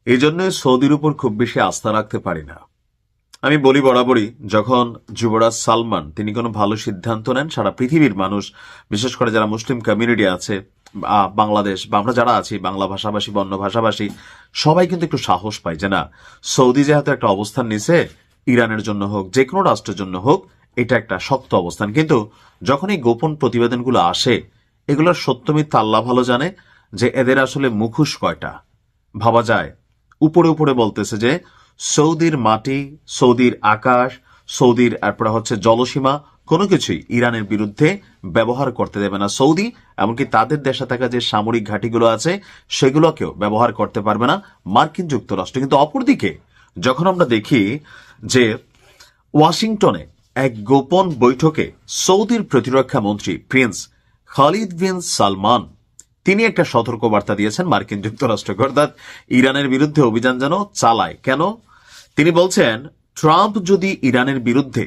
এই জন্য সৌদির উপর খুব বেশি আস্থা রাখতে পারি না। আমি বলি বরাবরই, যখন যুবরাজ সালমান তিনি কোনো ভালো সিদ্ধান্ত নেন, সারা পৃথিবীর মানুষ, বিশেষ করে যারা মুসলিম কমিউনিটি আছে, বাংলাদেশ বা আমরা যারা আছি বাংলা ভাষাভাষী বা অন্য ভাষাভাষী, সবাই কিন্তু একটু সাহস পায় যে না, সৌদি যেহেতু একটা অবস্থান নিছে, ইরানের জন্য হোক যে কোনো রাষ্ট্রের জন্য হোক, এটা একটা শক্ত অবস্থান। কিন্তু যখন এই গোপন প্রতিবেদনগুলো আসে, এগুলোর সত্য মিথ্যা আল্লাহ ভালো জানে, যে এদের আসলে মুখোশ কয়টা। ভাবা যায় উপরে উপরে বলতেছে যে সৌদির মাটি, সৌদির আকাশ, সৌদির এরপরে হচ্ছে জলসীমা, কোনো কিছুই ইরানের বিরুদ্ধে ব্যবহার করতে দেবে না সৌদি। এমনকি তাদের দেশে থাকা যে সামরিক ঘাঁটিগুলো আছে সেগুলোকেও ব্যবহার করতে পারবে না মার্কিন যুক্তরাষ্ট্র। কিন্তু অপরদিকে যখন আমরা দেখি যে ওয়াশিংটনে এক গোপন বৈঠকে সৌদির প্রতিরক্ষা মন্ত্রী প্রিন্স খালিদ বিন সালমান তিনি একটা সতর্কবার্তা দিয়েছেন মার্কিন যুক্তরাষ্ট্রকে, অর্থাৎ ইরানের বিরুদ্ধে অভিযান যেন চালায়। কেন? তিনি বলছেন ট্রাম্প যদি ইরানের বিরুদ্ধে